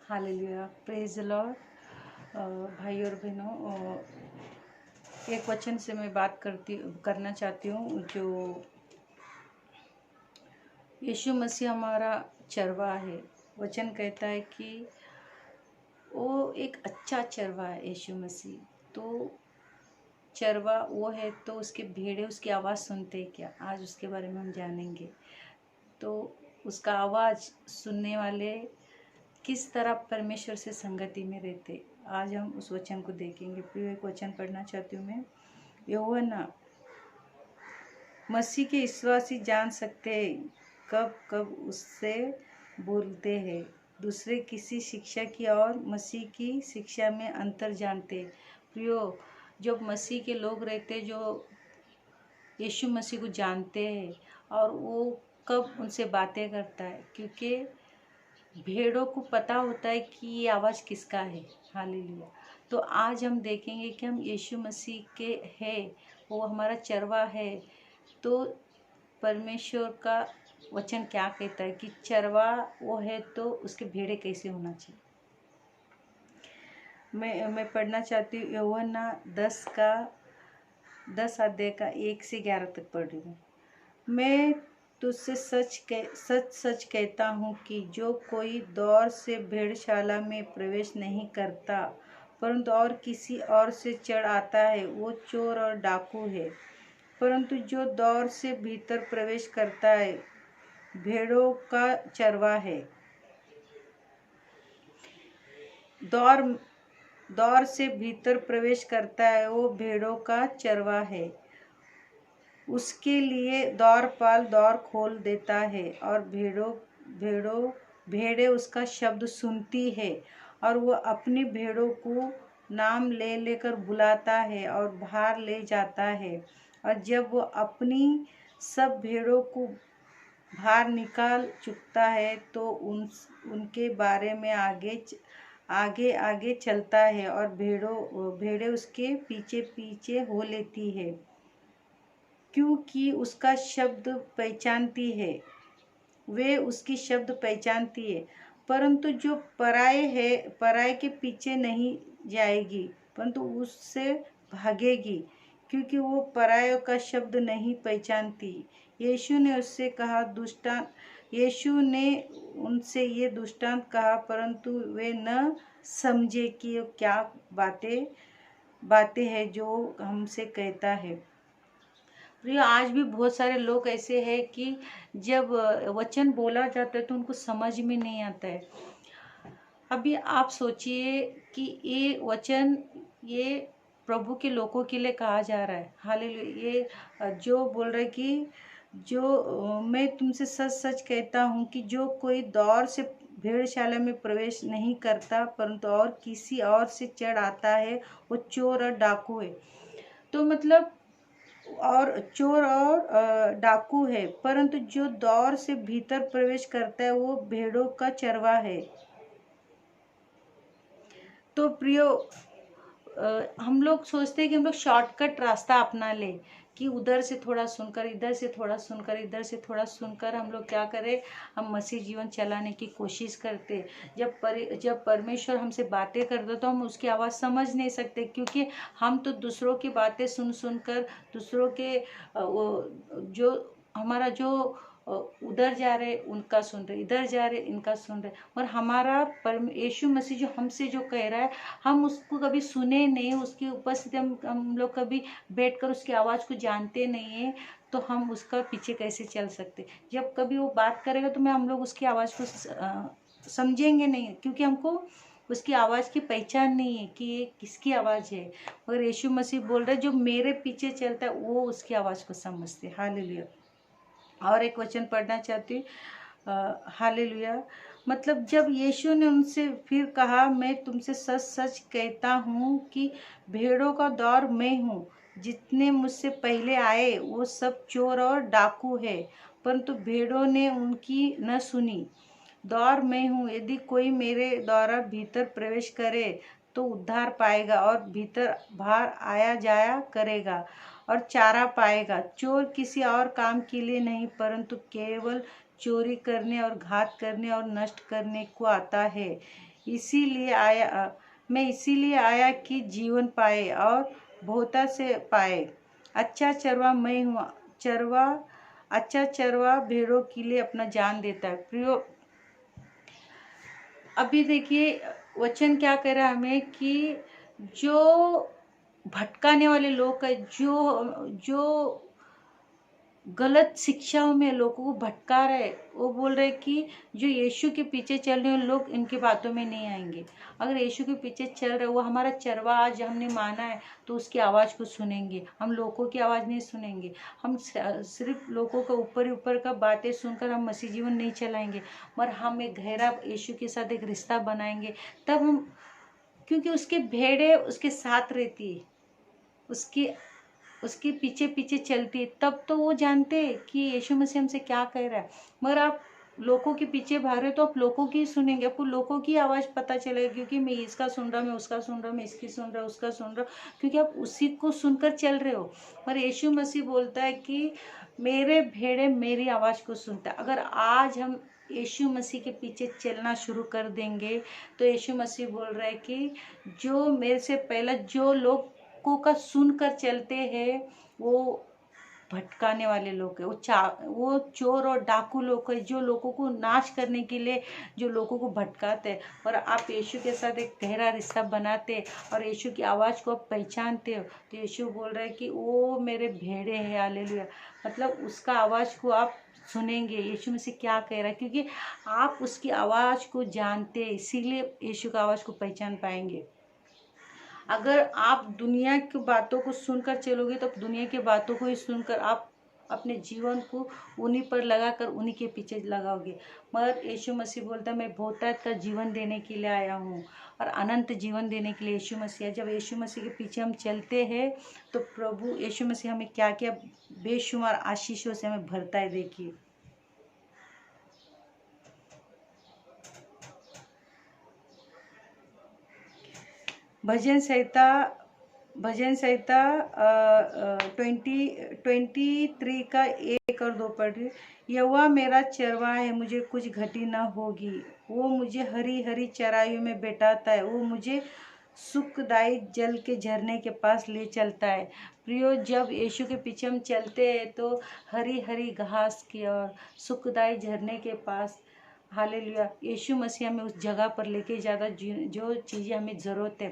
Hallelujah, praise the Lord. भाई और बहनों, एक वचन से मैं बात करना चाहती हूँ। जो यीशु मसीह हमारा चरवा है। वचन कहता है कि वो एक अच्छा चरवा है यीशु मसीह। तो चरवा वो है तो उसके भेड़े उसकी आवाज़ सुनते हैं क्या, आज उसके बारे में हम जानेंगे। तो उसका आवाज़ सुनने वाले किस तरह परमेश्वर से संगति में रहते, आज हम उस वचन को देखेंगे। फिर एक वचन पढ़ना चाहती हूँ मैं। यूहन्ना, मसीह के विश्वासी जान सकते हैं कब कब उससे बोलते हैं, दूसरे किसी शिक्षा की और मसीह की शिक्षा में अंतर जानते। प्रियो, जब मसीह के लोग रहते जो यीशु मसीह को जानते हैं, और वो कब उनसे बातें करता है, क्योंकि भेड़ों को पता होता है कि ये आवाज़ किसका है। हालेलुया। तो आज हम देखेंगे कि हम यीशु मसीह के हैं, वो हमारा चरवा है। तो परमेश्वर का वचन क्या कहता है कि चरवा वो है तो उसके भेड़े कैसे होना चाहिए। मैं पढ़ना चाहती हूँ। यूहन्ना 10 अध्याय का 1 से 11 तक पढ़ रही हूँ। मैं तुझसे सच सच कहता हूँ कि जो कोई दौर से भेड़शाला में प्रवेश नहीं करता परंतु और किसी और से चढ़ आता है, वो चोर और डाकू है। परंतु जो दौर से भीतर प्रवेश करता है, भेड़ों का चरवा है। दौर से भीतर प्रवेश करता है, वो भेड़ों का चरवा है। उसके लिए द्वारपाल द्वार खोल देता है, और भेड़ें उसका शब्द सुनती है, और वो अपनी भेड़ों को नाम ले लेकर बुलाता है और बाहर ले जाता है। और जब वो अपनी सब भेड़ों को बाहर निकाल चुकता है, तो उनके बारे में आगे आगे चलता है, और भेड़ें उसके पीछे पीछे हो लेती है, क्योंकि उसका शब्द पहचानती है। वे उसकी शब्द पहचानती है। परंतु जो पराये के पीछे नहीं जाएगी, परंतु उससे भागेगी, क्योंकि वो परायों का शब्द नहीं पहचानती। यीशु ने उनसे ये दृष्टांत कहा, परंतु वे न समझे कि ये क्या बातें हैं जो हमसे कहता है। प्रिय, आज भी बहुत सारे लोग ऐसे हैं कि जब वचन बोला जाता है तो उनको समझ में नहीं आता है। अभी आप सोचिए कि ये वचन ये प्रभु के लोगों के लिए कहा जा रहा है। हालेलुया। ये जो बोल रहा है कि जो मैं तुमसे सच सच कहता हूँ कि जो कोई दौर से भेड़शाला में प्रवेश नहीं करता परंतु और किसी और से चढ़ आता है, वो चोर और डाकू है। तो मतलब और चोर और डाकू है, परंतु जो दौर से भीतर प्रवेश करता है, वो भेड़ों का चरवा है। तो प्रियो, हम लोग सोचते हैं कि हम लोग शॉर्टकट रास्ता अपना ले, कि उधर से थोड़ा सुनकर इधर से थोड़ा सुनकर इधर से थोड़ा सुनकर हम लोग क्या करें, हम मसीह जीवन चलाने की कोशिश करते। जब परमेश्वर हमसे बातें करते तो हम उसकी आवाज़ समझ नहीं सकते, क्योंकि हम तो दूसरों की बातें सुनकर दूसरों के जो हमारा जो उधर जा रहे उनका सुन रहे, इधर जा रहे इनका सुन रहे। और हमारा यीशु मसीह जो हमसे जो कह रहा है, हम उसको कभी सुने नहीं, उसकी उपस्थिति हम लोग कभी बैठकर उसकी आवाज़ को जानते नहीं है, तो हम उसका पीछे कैसे चल सकते। जब कभी वो बात करेगा तो हम लोग उसकी आवाज़ को समझेंगे नहीं, क्योंकि हमको उसकी आवाज़ की पहचान नहीं है कि ये किसकी आवाज़ है। मगर यीशु मसीह बोल रहे जो मेरे पीछे चलता है वो उसकी आवाज़ को समझते। हालेलुया। और एक वचन पढ़ना चाहती हूँ। हालेलुया। मतलब जब यीशु ने उनसे फिर कहा, मैं तुमसे सच सच कहता हूँ कि भेड़ों का दौर मैं हूँ। जितने मुझसे पहले आए वो सब चोर और डाकू है, परंतु भेड़ों ने उनकी न सुनी। दौर मैं हूँ, यदि कोई मेरे द्वारा भीतर प्रवेश करे तो उद्धार पाएगा, और भीतर बाहर आया जाया करेगा और चारा पाएगा। चोर किसी और काम के लिए नहीं, परंतु केवल चोरी करने और घात करने और नष्ट करने को आता है। मैं इसीलिए आया कि जीवन पाए और बहुता से पाए। अच्छा चरवा मैं हूँ, अच्छा चरवा भेड़ों के लिए अपना जान देता है। प्रियो, अभी देखिए वचन क्या कह रहा है हमें कि जो भटकाने वाले लोग है, जो गलत शिक्षाओं में लोगों को भटका रहे, वो बोल रहे कि जो यीशु के पीछे चल रहे हैं लोग इनकी बातों में नहीं आएंगे। अगर यीशु के पीछे चल रहे, वो हमारा चरवा आज हमने माना है तो उसकी आवाज़ को सुनेंगे, हम लोगों की आवाज़ नहीं सुनेंगे। हम सिर्फ लोगों का ऊपर ही ऊपर का बातें सुनकर हम मसीह जीवन नहीं चलाएंगे, मगर हम एक गहरा यीशु के साथ एक रिश्ता बनाएंगे। तब हम, क्योंकि उसके भेड़े उसके साथ रहती है, उसके पीछे पीछे चलती है, तब तो वो जानते हैं कि यीशु मसीह हमसे क्या कह रहा है। मगर आप लोगों के पीछे भाग रहे हो तो आप लोगों की सुनेंगे, आपको लोगों की आवाज़ पता चलेगी, क्योंकि मैं इसका सुन रहा, मैं उसका सुन रहा, मैं इसकी सुन रहा, उसका सुन रहा, क्योंकि आप उसी को सुनकर चल रहे हो। पर यीशु मसीह बोलता है कि मेरे भेड़े मेरी आवाज़ को सुनता है। अगर आज हम यीशु मसीह के पीछे चलना शुरू कर देंगे तो यीशु मसीह बोल रहा है कि जो मेरे से पहले जो लोग का सुनकर चलते हैं वो भटकाने वाले लोग हैं, वो चोर और डाकू लोग हैं, जो लोगों को नाश करने के लिए जो लोगों को भटकाते हैं। और आप यीशु के साथ एक गहरा रिश्ता बनाते और यीशु की आवाज़ को आप पहचानते हो तो यीशु बोल रहा है कि वो मेरे भेड़े हैं। हालेलुया। मतलब उसका आवाज़ को आप सुनेंगे, यीशु मसीह क्या कह रहा है, क्योंकि आप उसकी आवाज़ को जानते हैं, इसीलिए यीशु की आवाज़ को पहचान पाएंगे। अगर आप दुनिया की बातों को सुनकर चलोगे तो दुनिया की बातों को ही सुनकर आप अपने जीवन को उन्हीं पर लगाकर उन्हीं के पीछे लगाओगे। मगर यीशु मसीह बोलता है मैं बहुतायत का जीवन देने के लिए आया हूँ और अनंत जीवन देने के लिए यीशु मसीह है। जब यीशु मसीह के पीछे हम चलते हैं तो प्रभु यीशु मसीह हमें क्या क्या बेशुमार आशीषों से हमें भरता है। देखिए भजन संहिता 23 का 1 और 2 पढ़ रही। यहोवा मेरा चरवाहा है, मुझे कुछ घटी न होगी। वो मुझे हरी हरी चराइयों में बैठाता है, वो मुझे सुखदायी जल के झरने के पास ले चलता है। प्रियो, जब यीशु के पीछे हम चलते हैं तो हरी हरी घास की और सुखदायी झरने के पास, हालेलुया, यीशु मसीह हमें उस जगह पर लेके जाता जो चीज़ें हमें ज़रूरत है।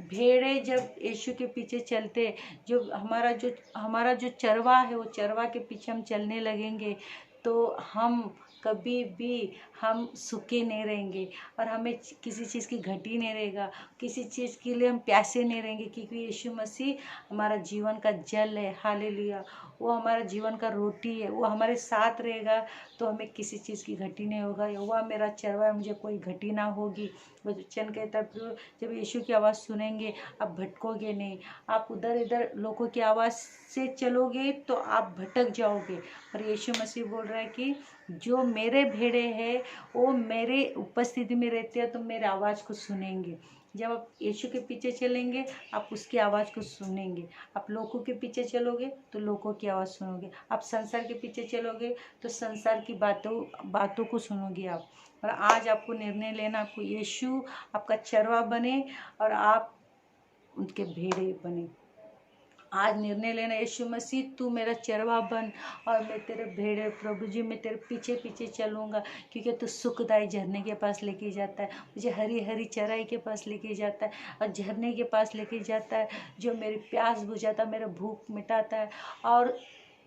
भेड़े जब यीशु के पीछे चलते, जो हमारा जो चरवा है वो चरवा के पीछे हम चलने लगेंगे तो हम कभी भी हम सूखे नहीं रहेंगे और हमें किसी चीज़ की घटी नहीं रहेगा, किसी चीज़ के लिए हम प्यासे नहीं रहेंगे, क्योंकि यीशु मसीह हमारा जीवन का जल है। हालेलुया, वो हमारा जीवन का रोटी है, वो हमारे साथ रहेगा तो हमें किसी चीज़ की घटी नहीं होगा। यहोवा मेरा चरवाहा है, मुझे कोई घटी ना होगी। वचन कहता है जब यीशु की आवाज़ सुनेंगे आप भटकोगे नहीं। आप उधर इधर लोगों की आवाज़ से चलोगे तो आप भटक जाओगे। और यीशु मसीह बोल रहा है कि जो मेरे भेड़े हैं वो मेरे उपस्थिति में रहते हैं तो मेरे आवाज़ को सुनेंगे। जब आप यीशु के पीछे चलेंगे आप उसकी आवाज़ को सुनेंगे। आप लोगों के पीछे चलोगे तो लोगों की आवाज़ सुनोगे। आप संसार के पीछे चलोगे तो संसार की बातों को सुनोगे आप। और आज आपको निर्णय लेना, आपको यीशु आपका चरवा बने और आप उनके भेड़े बने। आज निर्णय लेना, यीशु मसीह तू मेरा चरवा बन और मैं तेरे भेड़े, प्रभु जी मैं तेरे पीछे पीछे चलूँगा, क्योंकि तू सुखदायी झरने के पास लेके जाता है, मुझे हरी हरी चराई के पास लेके जाता है और झरने के पास लेके जाता है जो मेरी प्यास बुझाता है, मेरा भूख मिटाता है। और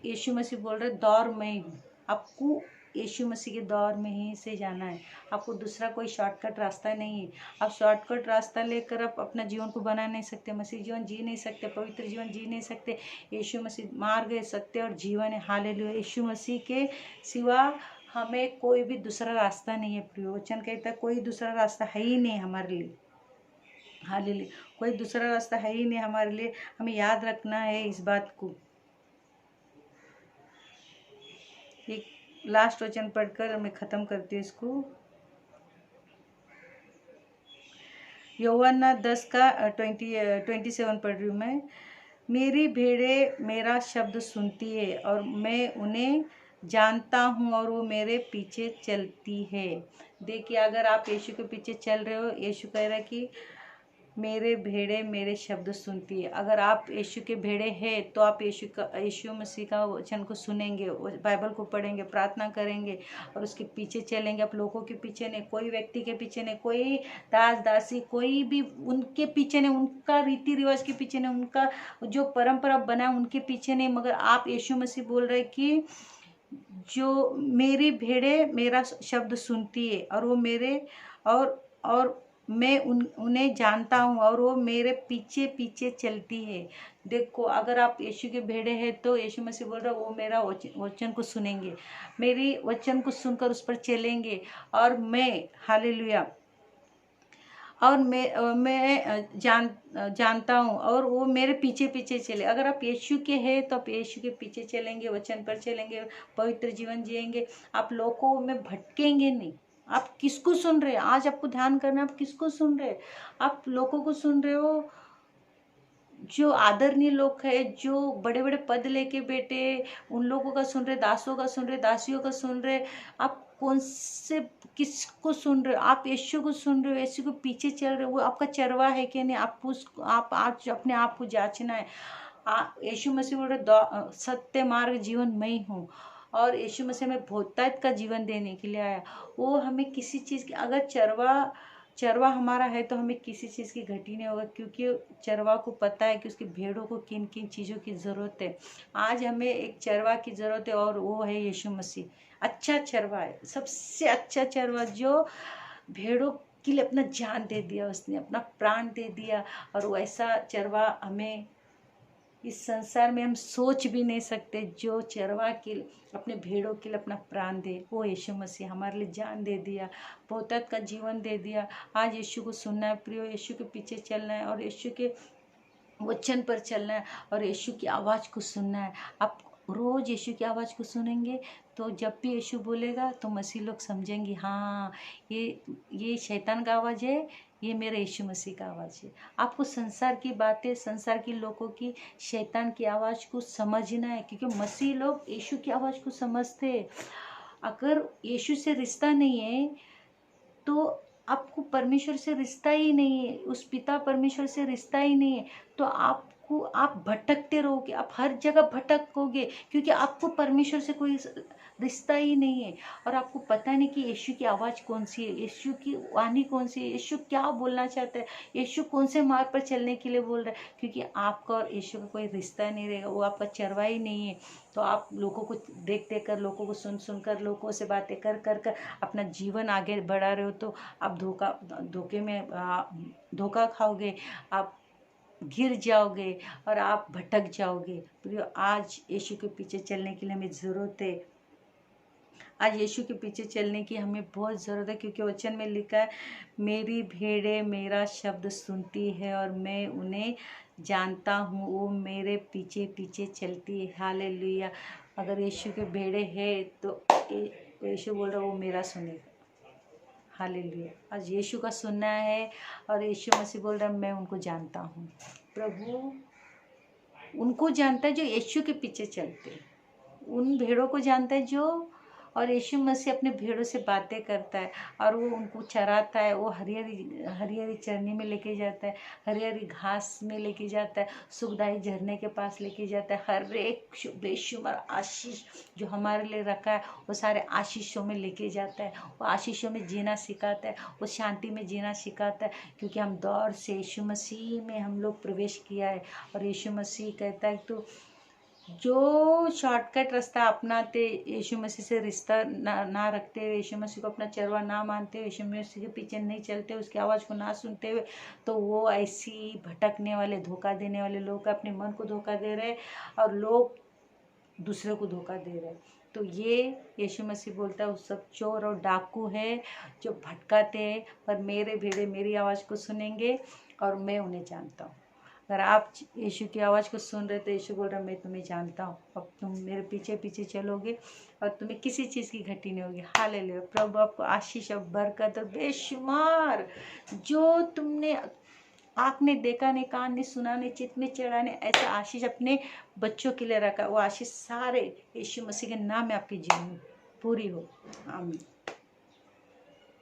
यीशु मसीह बोल रहे दौर में ही हूँ, आपको यीशु मसीह के दौर में ही से जाना है। आपको दूसरा कोई शॉर्टकट रास्ता नहीं है। आप शॉर्टकट रास्ता लेकर आप अपना जीवन को बना नहीं सकते, मसीह जीवन जी नहीं सकते, पवित्र जीवन जी नहीं सकते। यीशु मसीह मार्ग है, सत्य और जीवन है। हालेलुया, यीशु मसीह के सिवा हमें कोई भी दूसरा रास्ता नहीं है। प्रवचन कहता है कोई दूसरा रास्ता है ही नहीं हमारे लिए। हालेलुया, कोई दूसरा रास्ता है ही नहीं हमारे लिए। हमें याद रखना है इस बात को। एक लास्ट वचन पढ़कर मैं ख़त्म करती हूँ इसको। यूहन्ना 10 का 27 पढ़ रही हूँ मैं। मेरी भेड़ें मेरा शब्द सुनती है और मैं उन्हें जानता हूँ और वो मेरे पीछे चलती है। देखिए, अगर आप यीशु के पीछे चल रहे हो, यीशु कह रहा है कि मेरे भेड़े मेरे शब्द सुनती है। अगर आप यीशु के भेड़े हैं तो आप यीशु मसीह का वचन को सुनेंगे, बाइबल को पढ़ेंगे, प्रार्थना करेंगे और उसके पीछे चलेंगे। आप लोगों के पीछे नहीं, कोई व्यक्ति के पीछे नहीं, कोई दास दासी कोई भी उनके पीछे नहीं, उनका रीति रिवाज के पीछे नहीं, उनका जो परंपरा बना है उनके पीछे नहीं, मगर आप यीशु मसीह बोल रहे कि जो मेरी भेड़े मेरा शब्द सुनती है और वो मेरे और मैं उन्हें जानता हूँ और वो मेरे पीछे पीछे चलती है। देखो, अगर आप यीशु के भेड़े हैं तो यीशु मसीह बोल रहा है वो मेरा वचन को सुनेंगे, मेरी वचन को सुनकर उस पर चलेंगे और मैं, हालेलुया, और मैं जानता हूँ और वो मेरे पीछे पीछे चले। अगर आप यीशु के हैं तो आप यीशु के पीछे चलेंगे, वचन पर चलेंगे, पवित्र जीवन जिएंगे, आप लोगों में भटकेंगे नहीं। आप किसको सुन रहे हैं? आज आपको ध्यान करना है, आप किसको सुन रहे हैं? आप लोगों को सुन रहे हो जो आदरणीय लोग है, जो बड़े बड़े पद लेके बैठे, उन लोगों का सुन रहे, दासों का सुन रहे, दासियों का सुन रहे। आप कौन से किसको सुन रहे हो? आप यीशु को सुन रहे हो, यीशु को पीछे चल रहे हो, वो आपका चरवा है कि नहीं? आप आज अपने आप को जांचना है। यीशु मसीह बोल रहे सत्य मार्ग जीवन मैं ही हूँ और यीशु मसीह में बहुतायत का जीवन देने के लिए आया। वो हमें किसी चीज़ की, अगर चरवा हमारा है तो हमें किसी चीज़ की घटी नहीं होगा, क्योंकि चरवा को पता है कि उसकी भेड़ों को किन किन चीज़ों की ज़रूरत है। आज हमें एक चरवा की ज़रूरत है और वो है यीशु मसीह। अच्छा चरवा है, सबसे अच्छा चरवा, जो भेड़ों के लिए अपना जान दे दिया, उसने अपना प्राण दे दिया। और वैसा चरवा हमें इस संसार में हम सोच भी नहीं सकते, जो चरवा के अपने भेड़ों के लिए अपना प्राण दे। वो यीशु मसीह हमारे लिए जान दे दिया, बहुतायत का जीवन दे दिया। आज यीशु को सुनना है प्रियो, यीशु के पीछे चलना है और यीशु के वचन पर चलना है और यीशु की आवाज़ को सुनना है। आप रोज़ यीशु की आवाज़ को सुनेंगे तो जब भी यीशु बोलेगा तो मसीह लोग समझेंगे, हाँ ये शैतान का आवाज़ है, ये मेरे यीशु मसीह का आवाज़ है। आपको संसार की बातें, संसार के लोगों की, शैतान की आवाज़ को समझना है, क्योंकि मसीह लोग यीशु की आवाज़ को समझते हैं। अगर यीशु से रिश्ता नहीं है तो आपको परमेश्वर से रिश्ता ही नहीं है, उस पिता परमेश्वर से रिश्ता ही नहीं है, तो आप भटकते रहोगे, आप हर जगह भटकोगे, क्योंकि आपको परमेश्वर से कोई रिश्ता ही नहीं है। और आपको पता नहीं कि यीशु की आवाज़ कौन सी है, यीशु की वाणी कौन सी है, यीशु क्या बोलना चाहता है, यीशु कौन से मार्ग पर चलने के लिए बोल रहा है, क्योंकि आपका और यीशु का कोई रिश्ता नहीं रहेगा, वो आपका चरवा ही नहीं है। तो आप लोगों को देख देख कर, लोगों को सुन सुन कर, लोगों से बातें कर कर कर अपना जीवन आगे बढ़ा रहे हो, तो आप धोखे में धोखा खाओगे, आप गिर जाओगे और आप भटक जाओगे। प्रियो, आज यीशु के पीछे चलने के लिए हमें ज़रूरत है। आज यीशु के पीछे चलने की हमें बहुत ज़रूरत है, क्योंकि वचन में लिखा है, मेरी भेड़ें मेरा शब्द सुनती है और मैं उन्हें जानता हूँ, वो मेरे पीछे पीछे चलती है। हालेलुया। अगर यीशु के भेड़े हैं तो यीशु बोल रहा है वो मेरा सुनेगा। हालेलुया। आज यीशु का सुनना है और यीशु मसीह बोल रहा है मैं उनको जानता हूँ। प्रभु उनको जानता है जो यीशु के पीछे चलते हैं, उन भेड़ों को जानता है जो, और यीशु मसीह अपने भेड़ों से बातें करता है और वो उनको चराता है, वो हरी हरी चरनी में लेके जाता है, हरी हरी घास में लेके जाता है, सुखदायी झरने के पास लेके जाता है। हर एक बेशुमार आशीष जो हमारे लिए रखा है वो सारे आशीषों में लेके जाता है, वो आशीषों में जीना सिखाता है, वो शांति में जीना सिखाता है, क्योंकि हम दौर से यीशु मसीह में हम लोग प्रवेश किया है। और यीशु मसीह कहता है तो जो शॉर्टकट रास्ता अपनाते, यीशु मसीह से रिश्ता ना रखते हुए, यीशु मसीह को अपना चरवा ना मानते हुए, यीशु मसीह के पीछे नहीं चलते, उसकी आवाज़ को ना सुनते हुए, तो वो ऐसी भटकने वाले, धोखा देने वाले लोग अपने मन को धोखा दे रहे और लोग दूसरे को धोखा दे रहे। तो ये यीशु मसीह बोलता है वो सब चोर और डाकू है जो भटकाते हैं, पर मेरे भेड़े मेरी आवाज़ को सुनेंगे और मैं उन्हें जानता हूँ। अगर आप यीशु की आवाज़ को सुन रहे तो यीशु बोल रहा मैं तुम्हें जानता हूँ, अब तुम मेरे पीछे पीछे चलोगे और तुम्हें किसी चीज़ की घटी नहीं होगी। हालेलुया। प्रभु आपको आशीष और बरकत और बेशुमार जो तुमने आँख ने देखा नहीं, कान ने सुना नहीं, चित्त में चढ़ा नहीं, ऐसा आशीष अपने बच्चों के लिए रखा। वो आशीष सारे यीशु मसीह के नाम में आपके जीवन में पूरी हो। आमीन।